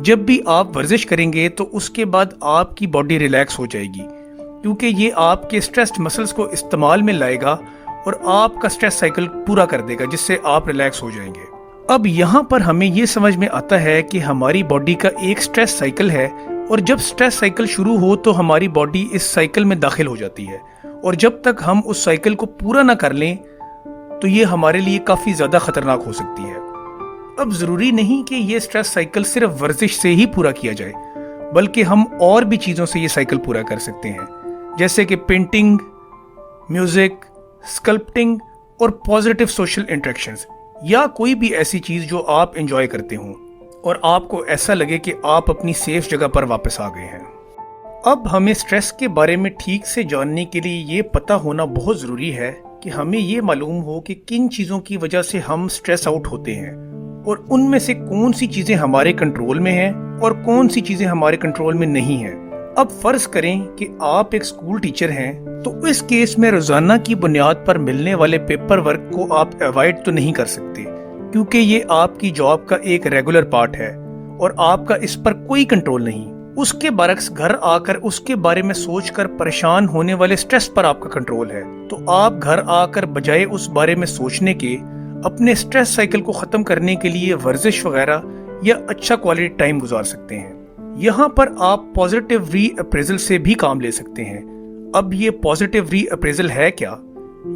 جب بھی آپ ورزش کریں گے تو اس کے بعد آپ کی باڈی ریلیکس ہو جائے گی، کیونکہ یہ آپ کے اسٹریسڈ مسلز کو استعمال میں لائے گا اور آپ کا اسٹریس سائیکل پورا کر دے گا، جس سے آپ ریلیکس ہو جائیں گے۔ اب یہاں پر ہمیں یہ سمجھ میں آتا ہے کہ ہماری باڈی کا ایک اسٹریس سائیکل ہے، اور جب اسٹریس سائیکل شروع ہو تو ہماری باڈی اس سائیکل میں داخل ہو جاتی ہے، اور جب تک ہم اس سائیکل کو پورا نہ کر لیں تو یہ ہمارے لیے کافی زیادہ خطرناک ہو سکتی ہے۔ اب ضروری نہیں کہ یہ اسٹریس سائیکل صرف ورزش سے ہی پورا کیا جائے، بلکہ ہم اور بھی چیزوں سے یہ سائیکل پورا کر سکتے ہیں، جیسے کہ پینٹنگ، میوزک، اسکلپٹنگ اور پازیٹیو سوشل انٹریکشنز، یا کوئی بھی ایسی چیز جو آپ انجوائے کرتے ہوں اور آپ کو ایسا لگے کہ آپ اپنی سیف جگہ پر واپس آ گئے ہیں۔ اب ہمیں اسٹریس کے بارے میں ٹھیک سے جاننے کے لیے یہ پتہ ہونا بہت ضروری ہے کہ ہمیں یہ معلوم ہو کہ کن چیزوں کی وجہ سے ہم اسٹریس آؤٹ ہوتے ہیں، اور ان میں سے کون سی چیزیں ہمارے کنٹرول میں ہیں اور کون سی چیزیں ہمارے کنٹرول میں نہیں ہیں۔ اب فرض کریں کہ آپ ایک اسکول ٹیچر ہیں، تو اس کیس میں روزانہ کی بنیاد پر ملنے والے پیپر ورک کو آپ ایوائڈ تو نہیں کر سکتے، کیونکہ یہ آپ کی جاب کا ایک ریگولر پارٹ ہے اور آپ کا اس پر کوئی کنٹرول نہیں۔ اس کے برعکس گھر آ کر اس کے بارے میں سوچ کر پریشان ہونے والے سٹریس پر آپ کا کنٹرول ہے، تو آپ گھر آ کر بجائے اس بارے میں سوچنے کے اپنے سٹریس سائیکل کو ختم کرنے کے لیے ورزش وغیرہ یا اچھا کوالٹی ٹائم گزار سکتے ہیں۔ یہاں پر آپ پازیٹیو ری اپریزل سے بھی کام لے سکتے ہیں۔ اب یہ پازیٹیو ری اپریزل ہے کیا؟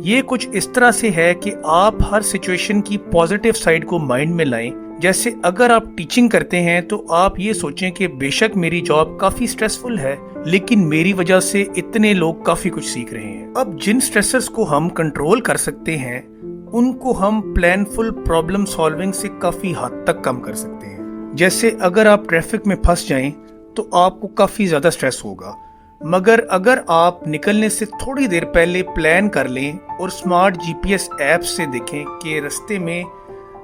یہ کچھ اس طرح سے ہے کہ آپ ہر سچویشن کی پازیٹیو سائیڈ کو مائنڈ میں لائیں۔ جیسے اگر آپ ٹیچنگ کرتے ہیں تو آپ یہ سوچیں کہ بے شک میری جاب کافی سٹریسفل ہے، لیکن میری وجہ سے اتنے لوگ کافی کچھ سیکھ رہے ہیں۔ اب جن سٹریسرز کو ہم کنٹرول کر سکتے ہیں ان کو ہم پلان فل پرابلم سالونگ سے کافی حد تک کم کر سکتے ہیں۔ جیسے اگر آپ ٹریفک میں پھنس جائیں تو آپ کو کافی زیادہ سٹریس ہوگا، مگر اگر آپ نکلنے سے تھوڑی دیر پہلے پلان کر لیں اور سمارٹ جی پی ایس ایپ سے دیکھیں کہ رستے میں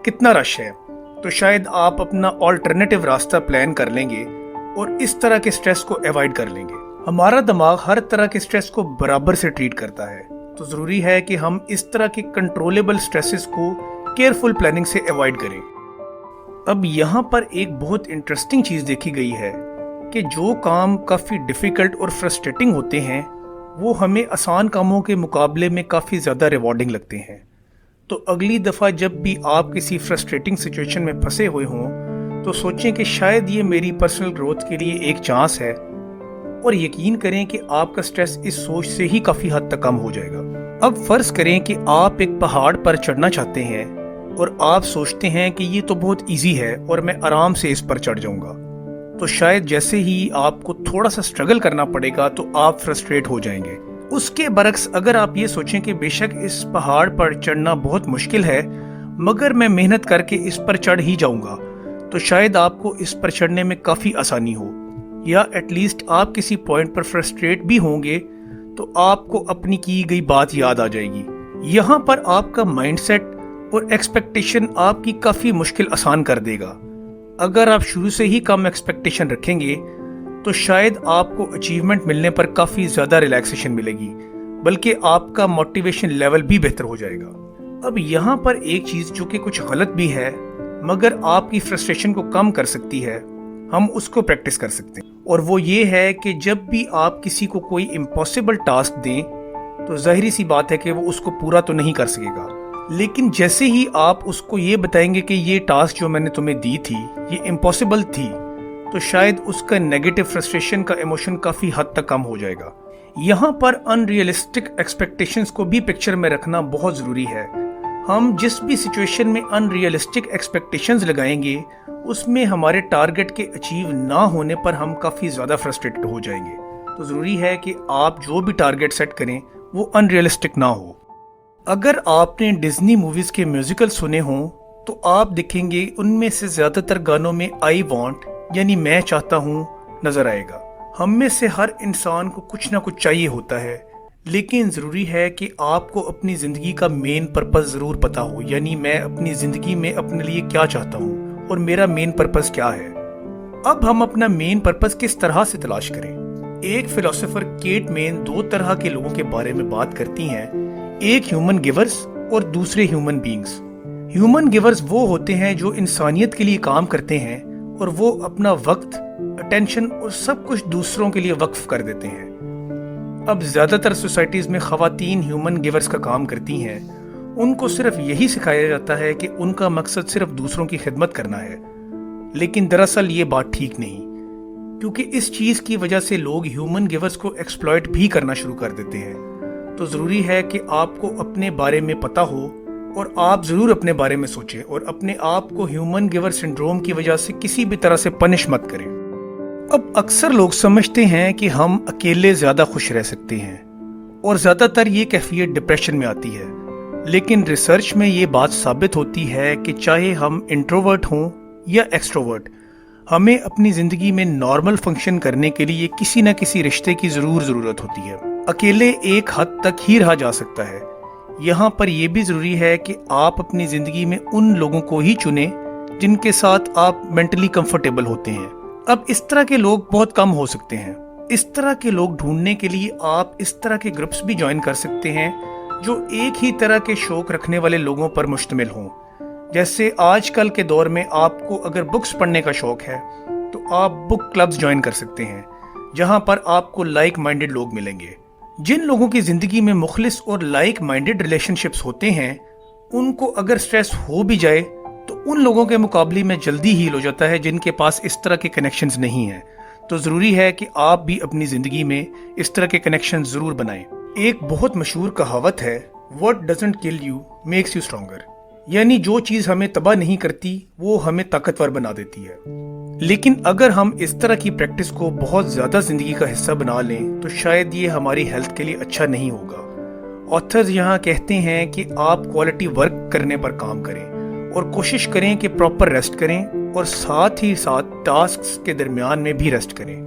کتنا رش ہے، تو شاید آپ اپنا آلٹرنیٹیو راستہ پلان کر لیں گے اور اس طرح کے سٹریس کو ایوائڈ کر لیں گے۔ ہمارا دماغ ہر طرح کے سٹریس کو برابر سے ٹریٹ کرتا ہے، تو ضروری ہے کہ ہم اس طرح کے کنٹرولیبل سٹریسز کو کیئرفل پلاننگ سے ایوائڈ کریں۔ اب یہاں پر ایک بہت انٹرسٹنگ چیز دیکھی گئی ہے کہ جو کام کافی ڈیفیکلٹ اور فرسٹریٹنگ ہوتے ہیں وہ ہمیں آسان کاموں کے مقابلے میں کافی زیادہ ریوارڈنگ لگتے ہیں۔ تو اگلی دفعہ جب بھی آپ کسی فرسٹریٹنگ سچویشن میں پھنسے ہوئے ہوں تو سوچیں کہ شاید یہ میری پرسنل گروتھ کے لیے ایک چانس ہے، اور یقین کریں کہ آپ کا سٹریس اس سوچ سے ہی کافی حد تک کم ہو جائے گا۔ اب فرض کریں کہ آپ ایک پہاڑ پر چڑھنا چاہتے ہیں اور آپ سوچتے ہیں کہ یہ تو بہت ایزی ہے اور میں آرام سے اس پر چڑھ جاؤں گا، تو شاید جیسے ہی آپ کو تھوڑا سا سٹرگل کرنا پڑے گا تو آپ فرسٹریٹ ہو جائیں گے۔ اس کے برعکس اگر آپ یہ سوچیں کہ بے شک اس پہاڑ پر چڑھنا بہت مشکل ہے مگر میں محنت کر کے اس پر چڑھ ہی جاؤں گا، تو شاید آپ کو اس پر چڑھنے میں کافی آسانی ہو، یا ایٹ لیسٹ آپ کسی پوائنٹ پر فرسٹریٹ بھی ہوں گے تو آپ کو اپنی کی گئی بات یاد آ جائے گی۔ یہاں پر آپ کا مائنڈ سیٹ اور ایکسپیکٹیشن آپ کی کافی مشکل آسان کر دے گا۔ اگر آپ شروع سے ہی کم ایکسپیکٹیشن رکھیں گے تو شاید آپ کو اچیومنٹ ملنے پر کافی زیادہ ریلیکسیشن ملے گی، بلکہ آپ کا موٹیویشن لیول بھی بہتر ہو جائے گا۔ اب یہاں پر ایک چیز جو کہ کچھ غلط بھی ہے مگر آپ کی فرسٹریشن کو کم کر سکتی ہے، ہم اس کو پریکٹس کر سکتے ہیں، اور وہ یہ ہے کہ جب بھی آپ کسی کو کوئی امپاسبل ٹاسک دیں تو ظاہری سی بات ہے کہ وہ اس کو پورا تو نہیں کر سکے گا، لیکن جیسے ہی آپ اس کو یہ بتائیں گے کہ یہ ٹاسک جو میں نے تمہیں دی تھی یہ امپاسبل تھی، تو شاید اس کا نیگیٹو فرسٹریشن کا ایموشن کافی حد تک کم ہو جائے گا۔ یہاں پر ان ریئلسٹک ایکسپیکٹیشنز کو بھی پکچر میں رکھنا بہت ضروری ہے۔ ہم جس بھی سچویشن میں ان ریئلسٹک ایکسپیکٹیشنز لگائیں گے اس میں ہمارے ٹارگٹ کے اچیو نہ ہونے پر ہم کافی زیادہ فرسٹریٹڈ ہو جائیں گے۔ تو ضروری ہے کہ آپ جو بھی ٹارگٹ سیٹ کریں وہ ان ریئلسٹک نہ ہو۔ اگر آپ نے ڈزنی موویز کے میوزیکل سنے ہوں تو آپ دیکھیں گے ان میں سے زیادہ تر گانوں میں آئی وانٹ یعنی میں چاہتا ہوں نظر آئے گا۔ ہم میں سے ہر انسان کو کچھ نہ کچھ چاہیے ہوتا ہے، لیکن ضروری ہے کہ آپ کو اپنی زندگی کا مین پرپس ضرور پتا ہو، یعنی میں اپنی زندگی میں اپنے لیے کیا چاہتا ہوں اور میرا مین پرپس کیا ہے۔ اب ہم اپنا مین پرپس کس طرح سے تلاش کریں؟ ایک فلسفر کیٹ مین دو طرح کے لوگوں کے بارے میں بات کرتی ہیں، ایک ہیومن گیورز اور دوسرے ہیومن بینگز۔ ہیومن گیورز وہ ہوتے ہیں جو انسانیت کے لیے کام کرتے ہیں اور وہ اپنا وقت، اٹینشن اور سب کچھ دوسروں کے لیے وقف کر دیتے ہیں۔ اب زیادہ تر سوسائٹیز میں خواتین ہیومن گیورز کا کام کرتی ہیں، ان کو صرف یہی سکھایا جاتا ہے کہ ان کا مقصد صرف دوسروں کی خدمت کرنا ہے، لیکن دراصل یہ بات ٹھیک نہیں، کیونکہ اس چیز کی وجہ سے لوگ ہیومن گیورز کو ایکسپلائٹ بھی کرنا شروع کر دیتے ہیں۔ تو ضروری ہے کہ آپ کو اپنے بارے میں پتہ ہو اور آپ ضرور اپنے بارے میں سوچیں اور اپنے آپ کو ہیومن گیور سنڈروم کی وجہ سے کسی بھی طرح سے پنش مت کریں۔ اب اکثر لوگ سمجھتے ہیں کہ ہم اکیلے زیادہ خوش رہ سکتے ہیں اور زیادہ تر یہ کیفیت ڈپریشن میں آتی ہے، لیکن ریسرچ میں یہ بات ثابت ہوتی ہے کہ چاہے ہم انٹروورٹ ہوں یا ایکسٹروورٹ، ہمیں اپنی زندگی میں نارمل فنکشن کرنے کے لیے کسی نہ کسی رشتے کی ضرورت ہوتی ہے۔ اکیلے ایک حد تک ہی رہا جا سکتا ہے۔ یہاں پر یہ بھی ضروری ہے کہ آپ اپنی زندگی میں ان لوگوں کو ہی چنیں جن کے ساتھ آپ مینٹلی کمفرٹیبل ہوتے ہیں۔ اب اس طرح کے لوگ بہت کم ہو سکتے ہیں۔ اس طرح کے لوگ ڈھونڈنے کے لیے آپ اس طرح کے گروپس بھی جوائن کر سکتے ہیں جو ایک ہی طرح کے شوق رکھنے والے لوگوں پر مشتمل ہوں۔ جیسے آج کل کے دور میں آپ کو اگر بکس پڑھنے کا شوق ہے تو آپ بک کلبز جوائن کر سکتے ہیں، جہاں پر آپ کو لائک مائنڈڈ لوگ ملیں گے۔ جن لوگوں کی زندگی میں مخلص اور لائک مائنڈڈ ریلیشن شپس ہوتے ہیں، ان کو اگر سٹریس ہو بھی جائے تو ان لوگوں کے مقابلے میں جلدی ہیل ہو جاتا ہے جن کے پاس اس طرح کے کنیکشنز نہیں ہیں۔ تو ضروری ہے کہ آپ بھی اپنی زندگی میں اس طرح کے کنیکشن ضرور بنائیں۔ ایک بہت مشہور کہاوت ہے، "What doesn't kill you makes you stronger"، یعنی جو چیز ہمیں تباہ نہیں کرتی وہ ہمیں طاقتور بنا دیتی ہے۔ لیکن اگر ہم اس طرح کی پریکٹس کو بہت زیادہ زندگی کا حصہ بنا لیں تو شاید یہ ہماری ہیلتھ کے لیے اچھا نہیں ہوگا۔ آتھرز یہاں کہتے ہیں کہ آپ کوالٹی ورک کرنے پر کام کریں اور کوشش کریں کہ پراپر ریسٹ کریں اور ساتھ ہی ساتھ ٹاسکس کے درمیان میں بھی ریسٹ کریں۔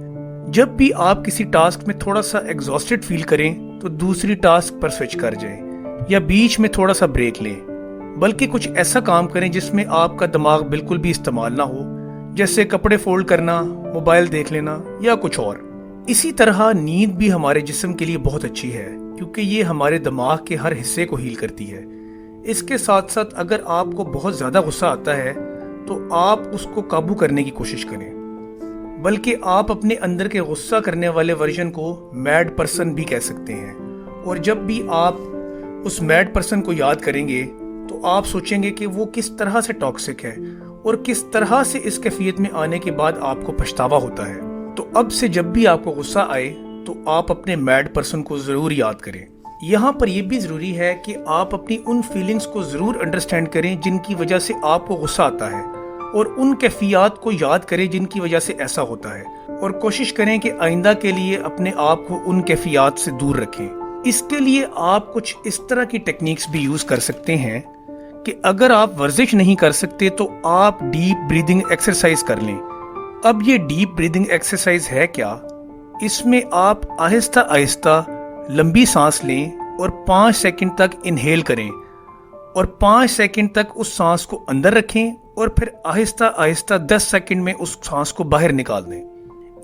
جب بھی آپ کسی ٹاسک میں تھوڑا سا ایگزاسٹڈ فیل کریں تو دوسری ٹاسک پر سوئچ کر جائیں یا بیچ میں تھوڑا سا بریک لیں، بلکہ کچھ ایسا کام کریں جس میں آپ کا دماغ بالکل بھی استعمال نہ ہو، جیسے کپڑے فولڈ کرنا، موبائل دیکھ لینا یا کچھ اور۔ اسی طرح نیند بھی ہمارے جسم کے لیے بہت اچھی ہے کیونکہ یہ ہمارے دماغ کے ہر حصے کو ہیل کرتی ہے۔ اس کے ساتھ ساتھ اگر آپ کو بہت زیادہ غصہ آتا ہے تو آپ اس کو قابو کرنے کی کوشش کریں، بلکہ آپ اپنے اندر کے غصہ کرنے والے ورژن کو میڈ پرسن بھی کہہ سکتے ہیں۔ اور جب بھی آپ اس میڈ پرسن کو یاد کریں گے تو آپ سوچیں گے کہ وہ کس طرح سے ٹاکسک ہے اور کس طرح سے اس کیفیت میں آنے کے بعد آپ کو پچھتاوا ہوتا ہے۔ تو اب سے جب بھی آپ کو غصہ آئے تو آپ اپنے میڈ پرسن کو ضرور یاد کریں۔ یہاں پر یہ بھی ضروری ہے کہ آپ اپنی ان فیلنگز کو ضرور انڈرسٹینڈ کریں جن کی وجہ سے آپ کو غصہ آتا ہے، اور ان کیفیات کو یاد کریں جن کی وجہ سے ایسا ہوتا ہے، اور کوشش کریں کہ آئندہ کے لیے اپنے آپ کو ان کیفیات سے دور رکھیں۔ اس کے لیے آپ کچھ اس طرح کی ٹیکنیکس بھی یوز کر سکتے ہیں کہ اگر آپ ورزش نہیں کر سکتے تو آپ ڈیپ بریدنگ ایکسرسائز کر لیں۔ اب یہ ڈیپ بریدنگ ایکسرسائز ہے کیا؟ اس میں آپ آہستہ آہستہ لمبی سانس لیں اور 5 سیکنڈ تک انہیل کریں اور 5 سیکنڈ تک اس سانس کو اندر رکھیں اور پھر آہستہ آہستہ 10 سیکنڈ میں اس سانس کو باہر نکال دیں۔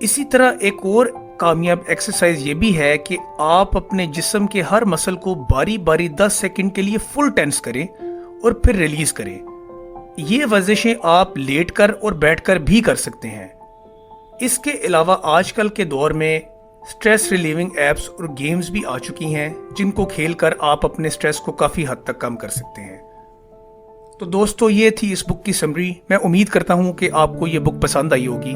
اسی طرح ایک اور کامیاب ایکسرسائز یہ بھی ہے کہ آپ اپنے جسم کے ہر مسل کو باری باری 10 سیکنڈ کے لیے فل ٹینس کریں اور پھر ریلیز کریں۔ یہ ورزشیں آپ لیٹ کر اور بیٹھ کر بھی کر سکتے ہیں۔ اس کے علاوہ آج کل کے دور میں سٹریس ریلیونگ ایپس اور گیمز بھی آ چکی ہیں جن کو کھیل کر آپ اپنے سٹریس کو کافی حد تک کم کر سکتے ہیں۔ تو دوستو، یہ تھی اس بک کی سمری۔ میں امید کرتا ہوں کہ آپ کو یہ بک پسند آئی ہوگی۔